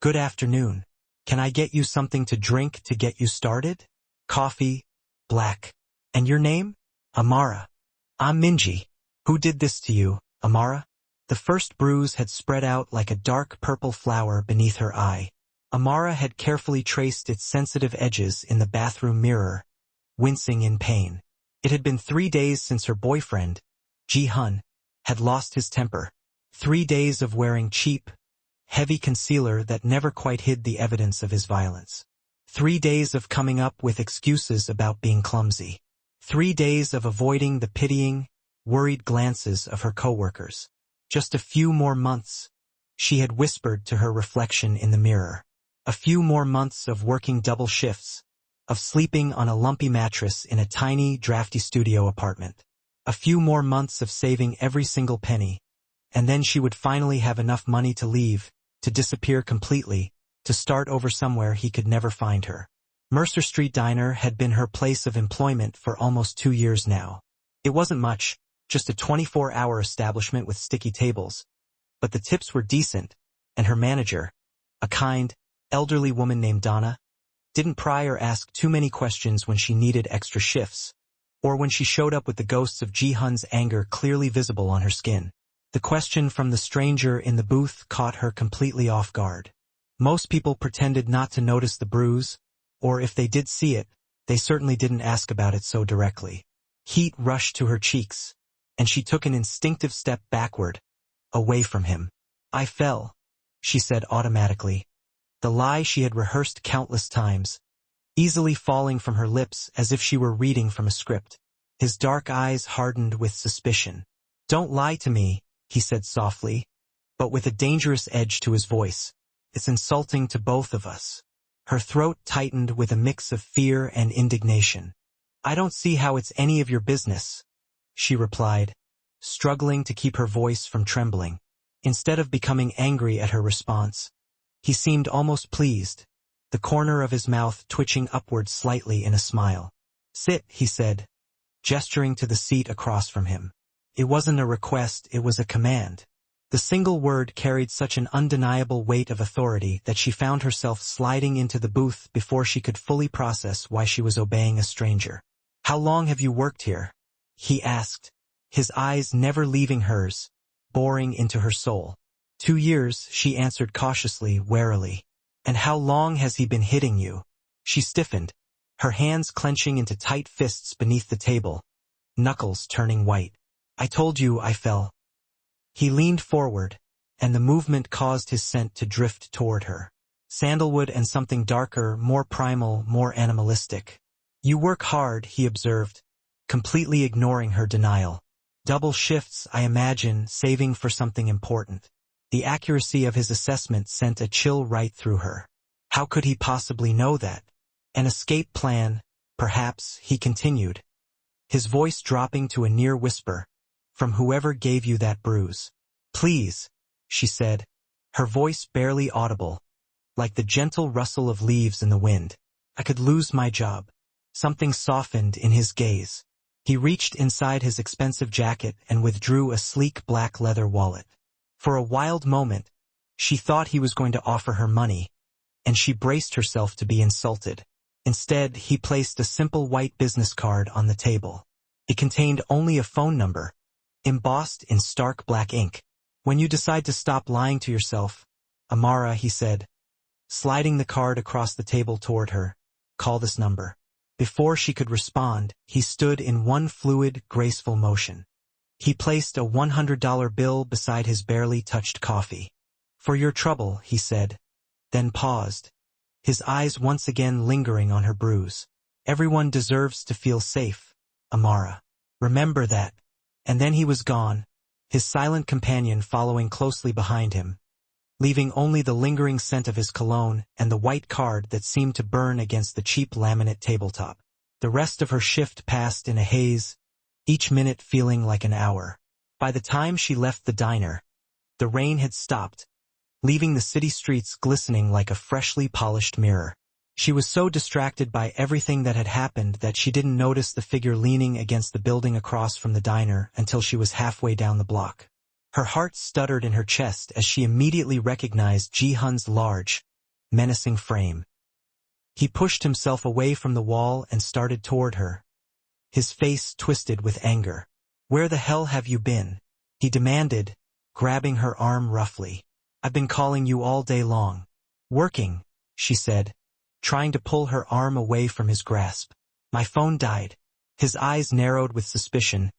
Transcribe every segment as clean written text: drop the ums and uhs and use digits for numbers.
Good afternoon. Can I get you something to drink to get you started? Coffee, black. And your name? Amara. I'm Minji. Who did this to you, Amara? The first bruise had spread out like a dark purple flower beneath her eye. Amara had carefully traced its sensitive edges in the bathroom mirror, wincing in pain. It had been 3 days since her boyfriend, Ji-hun, had lost his temper. 3 days of wearing cheap, heavy concealer that never quite hid the evidence of his violence. 3 days of coming up with excuses about being clumsy. 3 days of avoiding the pitying, worried glances of her coworkers. Just a few more months, she had whispered to her reflection in the mirror. A few more months of working double shifts, of sleeping on a lumpy mattress in a tiny, drafty studio apartment. A few more months of saving every single penny, and then she would finally have enough money to leave, to disappear completely, to start over somewhere he could never find her. Mercer Street Diner had been her place of employment for almost 2 years now. It wasn't much, just a 24-hour establishment with sticky tables, but the tips were decent, and her manager, a kind, elderly woman named Donna, didn't pry or ask too many questions when she needed extra shifts, or when she showed up with the ghosts of Ji-hun's anger clearly visible on her skin. The question from the stranger in the booth caught her completely off guard. Most people pretended not to notice the bruise, or if they did see it, they certainly didn't ask about it so directly. Heat rushed to her cheeks, and she took an instinctive step backward, away from him. I fell, she said automatically. The lie she had rehearsed countless times, easily falling from her lips as if she were reading from a script. His dark eyes hardened with suspicion. Don't lie to me, he said softly, but with a dangerous edge to his voice. It's insulting to both of us. Her throat tightened with a mix of fear and indignation. I don't see how it's any of your business, she replied, struggling to keep her voice from trembling. Instead of becoming angry at her response, he seemed almost pleased, the corner of his mouth twitching upward slightly in a smile. Sit, he said, gesturing to the seat across from him. It wasn't a request, it was a command. The single word carried such an undeniable weight of authority that she found herself sliding into the booth before she could fully process why she was obeying a stranger. How long have you worked here? He asked, his eyes never leaving hers, boring into her soul. 2 years, she answered cautiously, warily. And how long has he been hitting you? She stiffened, her hands clenching into tight fists beneath the table, knuckles turning white. I told you I fell. He leaned forward, and the movement caused his scent to drift toward her. Sandalwood and something darker, more primal, more animalistic. You work hard, he observed, completely ignoring her denial. Double shifts, I imagine, saving for something important. The accuracy of his assessment sent a chill right through her. How could he possibly know that? An escape plan, perhaps, he continued, his voice dropping to a near whisper, from whoever gave you that bruise. Please, she said, her voice barely audible, like the gentle rustle of leaves in the wind. I could lose my job. Something softened in his gaze. He reached inside his expensive jacket and withdrew a sleek black leather wallet. For a wild moment, she thought he was going to offer her money, and she braced herself to be insulted. Instead, he placed a simple white business card on the table. It contained only a phone number, embossed in stark black ink. When you decide to stop lying to yourself, Amara, he said, sliding the card across the table toward her, call this number. Before she could respond, he stood in one fluid, graceful motion. He placed a $100 bill beside his barely touched coffee. For your trouble, he said, then paused, his eyes once again lingering on her bruise. Everyone deserves to feel safe, Amara. Remember that. And then he was gone, his silent companion following closely behind him, leaving only the lingering scent of his cologne and the white card that seemed to burn against the cheap laminate tabletop. The rest of her shift passed in a haze, each minute feeling like an hour. By the time she left the diner, the rain had stopped, leaving the city streets glistening like a freshly polished mirror. She was so distracted by everything that had happened that she didn't notice the figure leaning against the building across from the diner until she was halfway down the block. Her heart stuttered in her chest as she immediately recognized Ji-hun's large, menacing frame. He pushed himself away from the wall and started toward her, his face twisted with anger. "Where the hell have you been?" he demanded, grabbing her arm roughly. "I've been calling you all day long." "Working," she said, trying to pull her arm away from his grasp. "My phone died." His eyes narrowed with suspicion,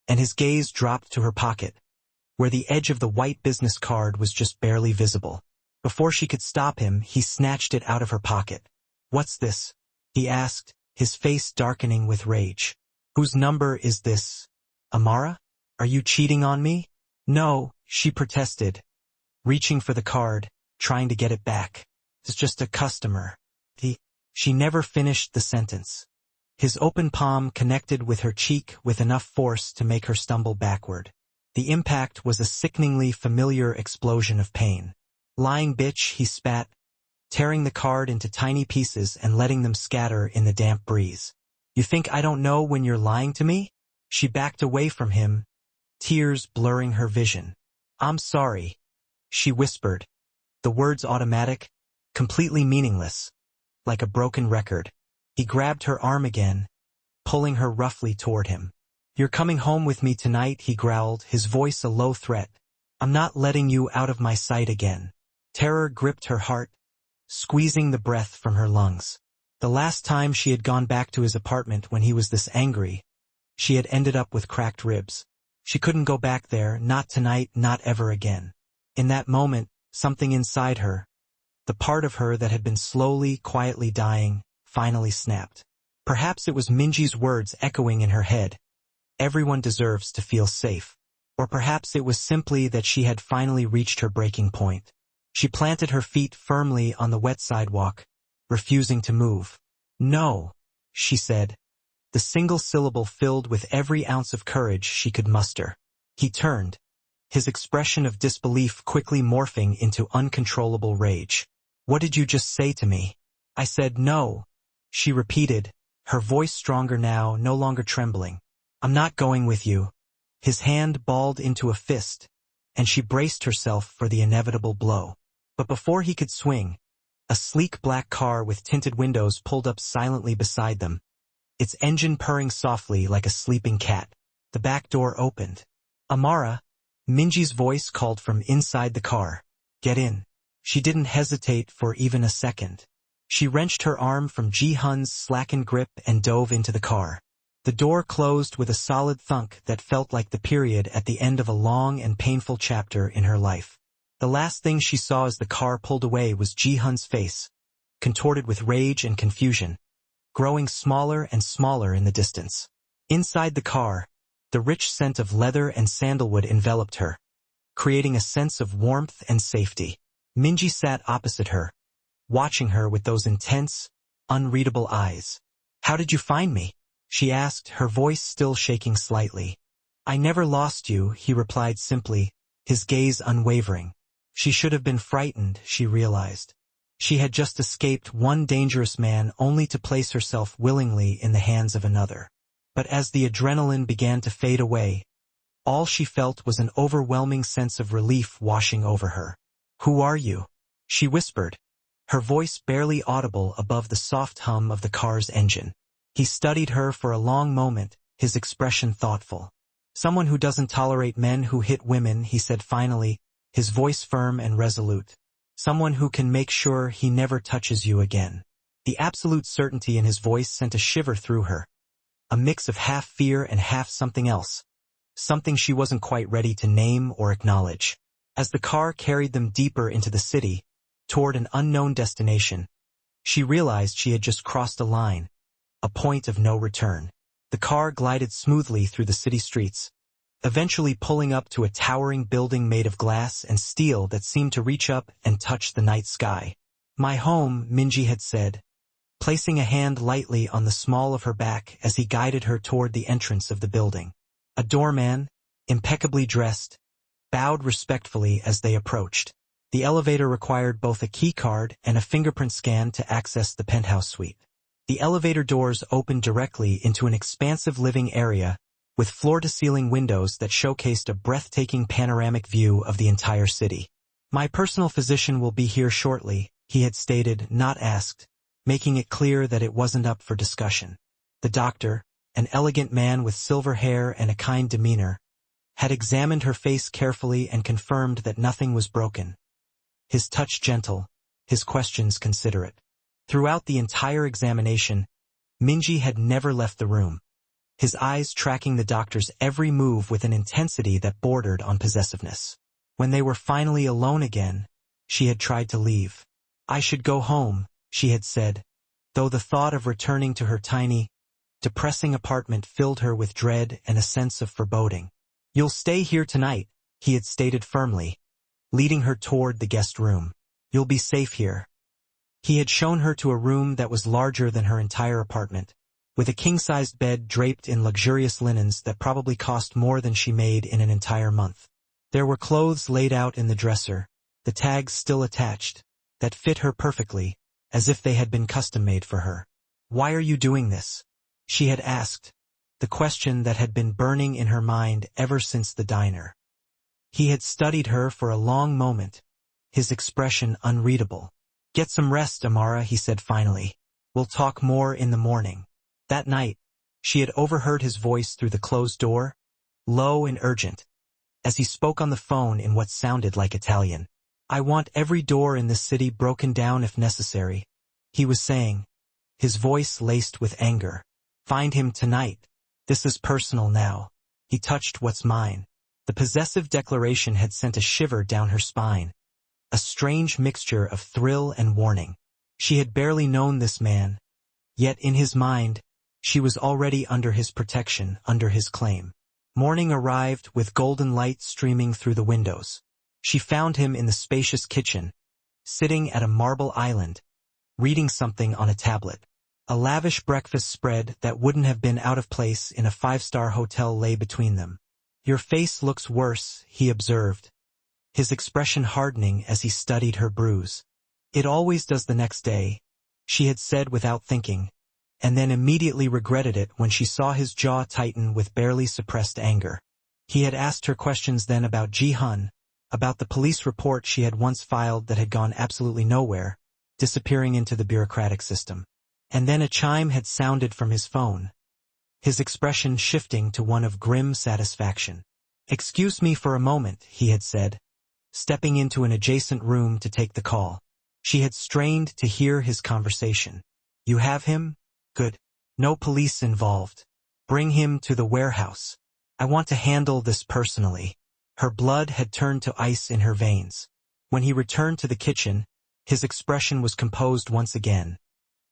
and his gaze dropped to her pocket, where the edge of the white business card was just barely visible. Before she could stop him, he snatched it out of her pocket. "What's this?" he asked, his face darkening with rage. "Whose number is this? Amara? Are you cheating on me?" "No," she protested, reaching for the card, trying to get it back. "It's just a customer." She never finished the sentence. His open palm connected with her cheek with enough force to make her stumble backward. The impact was a sickeningly familiar explosion of pain. "Lying bitch," he spat, tearing the card into tiny pieces and letting them scatter in the damp breeze. "You think I don't know when you're lying to me?" She backed away from him, tears blurring her vision. "I'm sorry," she whispered, the words automatic, completely meaningless, like a broken record. He grabbed her arm again, pulling her roughly toward him. "You're coming home with me tonight," he growled, his voice a low threat. "I'm not letting you out of my sight again." Terror gripped her heart, squeezing the breath from her lungs. The last time she had gone back to his apartment when he was this angry, she had ended up with cracked ribs. She couldn't go back there, not tonight, not ever again. In that moment, something inside her, the part of her that had been slowly, quietly dying, finally snapped. Perhaps it was Minji's words echoing in her head. Everyone deserves to feel safe. Or perhaps it was simply that she had finally reached her breaking point. She planted her feet firmly on the wet sidewalk, refusing to move. "No," she said, the single syllable filled with every ounce of courage she could muster. He turned, his expression of disbelief quickly morphing into uncontrollable rage. "What did you just say to me?" "I said no," she repeated, her voice stronger now, no longer trembling. "I'm not going with you." His hand balled into a fist, and she braced herself for the inevitable blow. But before he could swing, a sleek black car with tinted windows pulled up silently beside them, its engine purring softly like a sleeping cat. The back door opened. "Amara," Minji's voice called from inside the car. "Get in." She didn't hesitate for even a second. She wrenched her arm from Ji-hun's slackened grip and dove into the car. The door closed with a solid thunk that felt like the period at the end of a long and painful chapter in her life. The last thing she saw as the car pulled away was Ji-hun's face, contorted with rage and confusion, growing smaller and smaller in the distance. Inside the car, the rich scent of leather and sandalwood enveloped her, creating a sense of warmth and safety. Minji sat opposite her, watching her with those intense, unreadable eyes. "How did you find me?" she asked, her voice still shaking slightly. "I never lost you," he replied simply, his gaze unwavering. She should have been frightened, she realized. She had just escaped one dangerous man only to place herself willingly in the hands of another. But as the adrenaline began to fade away, all she felt was an overwhelming sense of relief washing over her. "Who are you?" she whispered, her voice barely audible above the soft hum of the car's engine. He studied her for a long moment, his expression thoughtful. "Someone who doesn't tolerate men who hit women," he said finally, his voice firm and resolute. "Someone who can make sure he never touches you again." The absolute certainty in his voice sent a shiver through her, a mix of half fear and half something else, something she wasn't quite ready to name or acknowledge. As the car carried them deeper into the city, toward an unknown destination, she realized she had just crossed a line, a point of no return. The car glided smoothly through the city streets, eventually pulling up to a towering building made of glass and steel that seemed to reach up and touch the night sky. "My home," Minji had said, placing a hand lightly on the small of her back as he guided her toward the entrance of the building. A doorman, impeccably dressed, bowed respectfully as they approached. The elevator required both a key card and a fingerprint scan to access the penthouse suite. The elevator doors opened directly into an expansive living area with floor-to-ceiling windows that showcased a breathtaking panoramic view of the entire city. "My personal physician will be here shortly," he had stated, not asked, making it clear that it wasn't up for discussion. The doctor, an elegant man with silver hair and a kind demeanor, had examined her face carefully and confirmed that nothing was broken. His touch gentle, his questions considerate. Throughout the entire examination, Minji had never left the room, his eyes tracking the doctor's every move with an intensity that bordered on possessiveness. When they were finally alone again, she had tried to leave. "I should go home," she had said, though the thought of returning to her tiny, depressing apartment filled her with dread and a sense of foreboding. "You'll stay here tonight," he had stated firmly, leading her toward the guest room. "You'll be safe here." He had shown her to a room that was larger than her entire apartment, with a king-sized bed draped in luxurious linens that probably cost more than she made in an entire month. There were clothes laid out in the dresser, the tags still attached, that fit her perfectly, as if they had been custom-made for her. "Why are you doing this?" she had asked, the question that had been burning in her mind ever since the diner. He had studied her for a long moment, his expression unreadable. "Get some rest, Amara," he said finally. "We'll talk more in the morning." That night, she had overheard his voice through the closed door, low and urgent, as he spoke on the phone in what sounded like Italian. "I want every door in this city broken down if necessary," he was saying, his voice laced with anger. "Find him tonight. This is personal now." He touched what's mine. The possessive declaration had sent a shiver down her spine, a strange mixture of thrill and warning. She had barely known this man, yet in his mind, she was already under his protection, under his claim. Morning arrived with golden light streaming through the windows. She found him in the spacious kitchen, sitting at a marble island, reading something on a tablet. A lavish breakfast spread that wouldn't have been out of place in a five-star hotel lay between them. "Your face looks worse," he observed, his expression hardening as he studied her bruise. "It always does the next day," she had said without thinking, and then immediately regretted it when she saw his jaw tighten with barely suppressed anger. He had asked her questions then about Ji-hun, about the police report she had once filed that had gone absolutely nowhere, disappearing into the bureaucratic system. And then a chime had sounded from his phone, his expression shifting to one of grim satisfaction. "Excuse me for a moment," he had said, stepping into an adjacent room to take the call. She had strained to hear his conversation. "You have him? Good. No police involved. Bring him to the warehouse. I want to handle this personally." Her blood had turned to ice in her veins. When he returned to the kitchen, his expression was composed once again,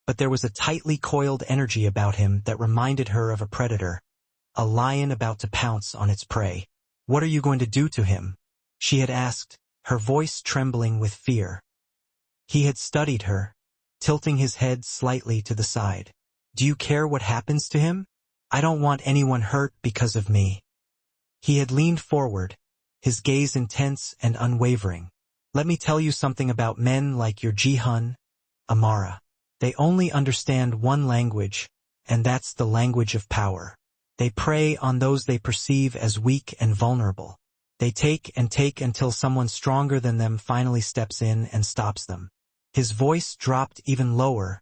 but there was a tightly coiled energy about him that reminded her of a predator, a lion about to pounce on its prey. "What are you going to do to him?" she had asked, her voice trembling with fear. He had studied her, tilting his head slightly to the side. "Do you care what happens to him? I don't want anyone hurt because of me." He had leaned forward, his gaze intense and unwavering. "Let me tell you something about men like your Ji-hun, Amara. They only understand one language, and that's the language of power. They prey on those they perceive as weak and vulnerable. They take and take until someone stronger than them finally steps in and stops them." His voice dropped even lower,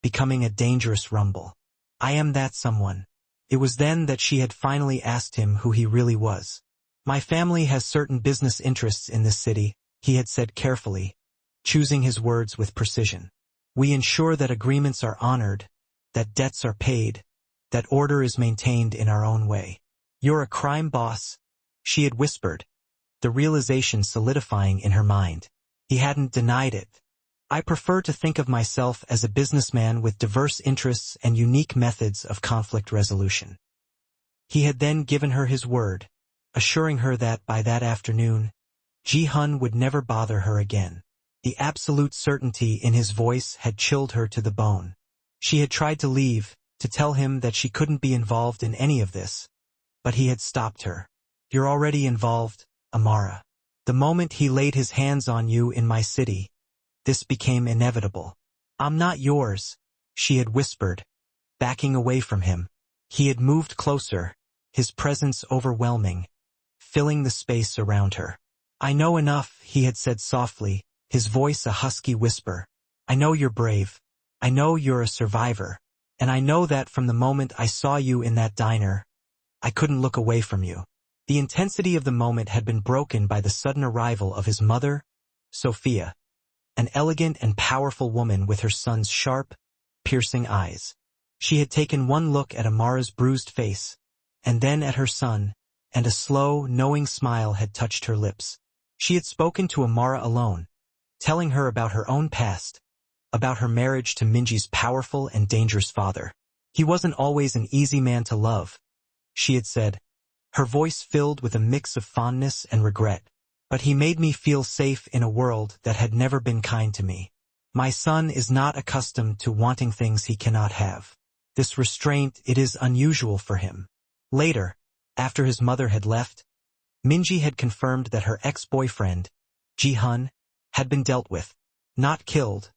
becoming a dangerous rumble. "I am that someone." It was then that she had finally asked him who he really was. "My family has certain business interests in this city," he had said carefully, choosing his words with precision. "We ensure that agreements are honored, that debts are paid, that order is maintained in our own way." "You're a crime boss," she had whispered, the realization solidifying in her mind. He hadn't denied it. "I prefer to think of myself as a businessman with diverse interests and unique methods of conflict resolution." He had then given her his word, assuring her that by that afternoon, Ji-hun would never bother her again. The absolute certainty in his voice had chilled her to the bone. She had tried to leave, to tell him that she couldn't be involved in any of this, but he had stopped her. "You're already involved, Amara. The moment he laid his hands on you in my city, this became inevitable." "I'm not yours," she had whispered, backing away from him. He had moved closer, his presence overwhelming, filling the space around her. "I know enough," he had said softly, his voice a husky whisper. I know you're brave. I know you're a survivor. And I know that from the moment I saw you in that diner, I couldn't look away from you. The intensity of the moment had been broken by the sudden arrival of his mother, Sophia, an elegant and powerful woman with her son's sharp, piercing eyes. She had taken one look at Amara's bruised face, and then at her son, and a slow, knowing smile had touched her lips. She had spoken to Amara alone, telling her about her own past, about her marriage to Minji's powerful and dangerous father. He wasn't always an easy man to love, she had said, her voice filled with a mix of fondness and regret. But he made me feel safe in a world that had never been kind to me. My son is not accustomed to wanting things he cannot have. This restraint, it is unusual for him. Later, after his mother had left, Minji had confirmed that her ex-boyfriend, Ji-hun, had been dealt with, not killed,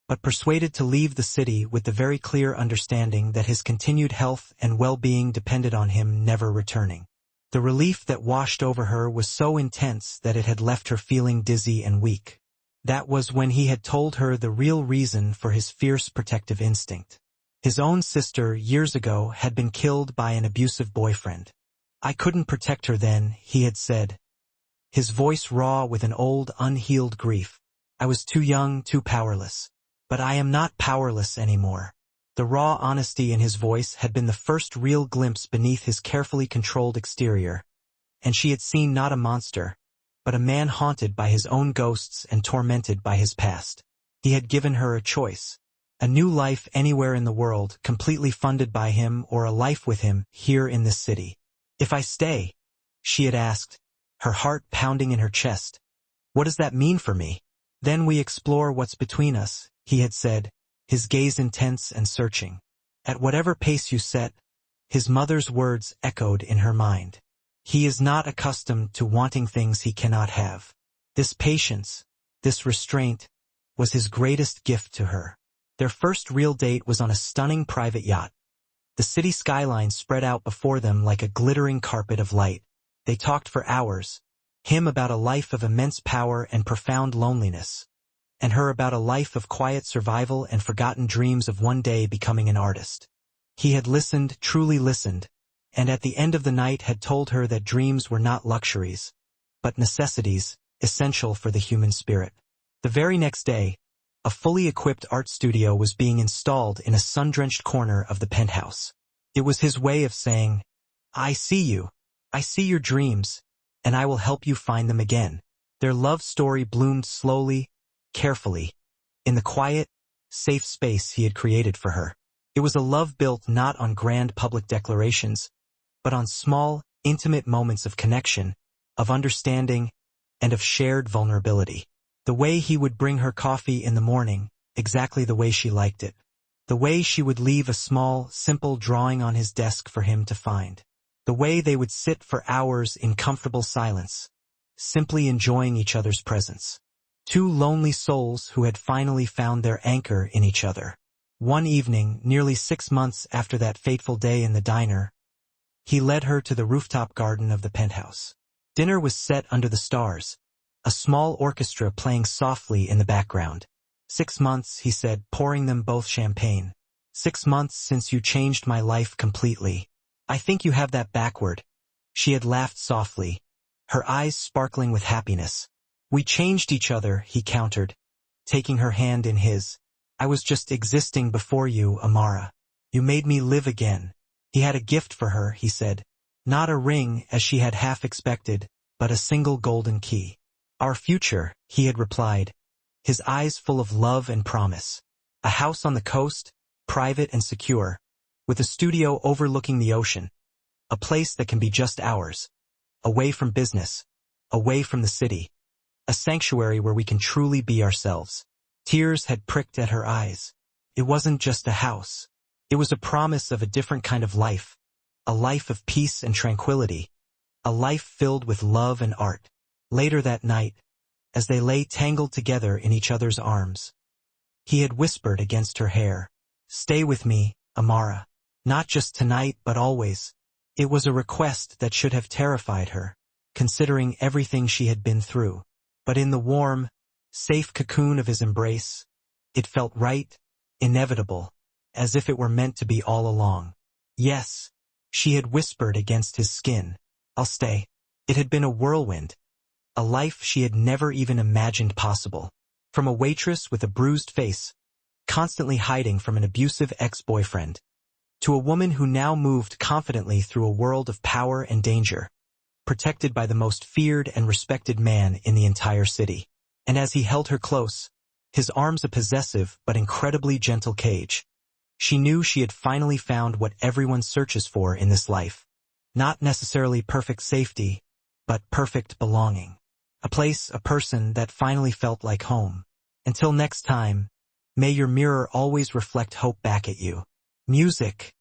but persuaded to leave the city with the very clear understanding that his continued health and well-being depended on him never returning. The relief that washed over her was so intense that it had left her feeling dizzy and weak. That was when he had told her the real reason for his fierce protective instinct. His own sister, years ago, had been killed by an abusive boyfriend. I couldn't protect her then, he had said, his voice raw with an old, unhealed grief. I was too young, too powerless. But I am not powerless anymore. The raw honesty in his voice had been the first real glimpse beneath his carefully controlled exterior, and she had seen not a monster, but a man haunted by his own ghosts and tormented by his past. He had given her a choice. A new life anywhere in the world, completely funded by him, or a life with him, here in this city. If I stay, she had asked, her heart pounding in her chest. What does that mean for me? Then we explore what's between us, he had said, his gaze intense and searching. At whatever pace you set, his mother's words echoed in her mind. He is not accustomed to wanting things he cannot have. This patience, this restraint, was his greatest gift to her. Their first real date was on a stunning private yacht. The city skyline spread out before them like a glittering carpet of light. They talked for hours, him about a life of immense power and profound loneliness, and her about a life of quiet survival and forgotten dreams of one day becoming an artist. He had listened, truly listened, and at the end of the night had told her that dreams were not luxuries, but necessities, essential for the human spirit. The very next day, a fully equipped art studio was being installed in a sun-drenched corner of the penthouse. It was his way of saying, I see you. I see your dreams, and I will help you find them again. Their love story bloomed slowly, carefully, in the quiet, safe space he had created for her. It was a love built not on grand public declarations, but on small, intimate moments of connection, of understanding, and of shared vulnerability. The way he would bring her coffee in the morning, exactly the way she liked it. The way she would leave a small, simple drawing on his desk for him to find. The way they would sit for hours in comfortable silence, simply enjoying each other's presence. Two lonely souls who had finally found their anchor in each other. One evening, nearly 6 months after that fateful day in the diner, he led her to the rooftop garden of the penthouse. Dinner was set under the stars, a small orchestra playing softly in the background. 6 months, he said, pouring them both champagne. 6 months since you changed my life completely. I think you have that backward. She had laughed softly, her eyes sparkling with happiness. We changed each other, he countered, taking her hand in his. I was just existing before you, Amara. You made me live again. He had a gift for her, he said. Not a ring, as she had half expected, but a single golden key. Our future, he had replied, his eyes full of love and promise. A house on the coast, private and secure, with a studio overlooking the ocean. A place that can be just ours. Away from business. Away from the city. A sanctuary where we can truly be ourselves. Tears had pricked at her eyes. It wasn't just a house. It was a promise of a different kind of life. A life of peace and tranquility. A life filled with love and art. Later that night, as they lay tangled together in each other's arms, he had whispered against her hair, Stay with me, Amara. Not just tonight, but always. It was a request that should have terrified her, considering everything she had been through. But in the warm, safe cocoon of his embrace. It felt right, inevitable, as if it were meant to be all along. Yes, she had whispered against his skin. I'll stay. It had been a whirlwind, a life she had never even imagined possible. From a waitress with a bruised face, constantly hiding from an abusive ex-boyfriend, to a woman who now moved confidently through a world of power and danger, protected by the most feared and respected man in the entire city. And as he held her close, his arms a possessive but incredibly gentle cage, she knew she had finally found what everyone searches for in this life. Not necessarily perfect safety, but perfect belonging. A place, a person that finally felt like home. Until next time, may your mirror always reflect hope back at you. Music,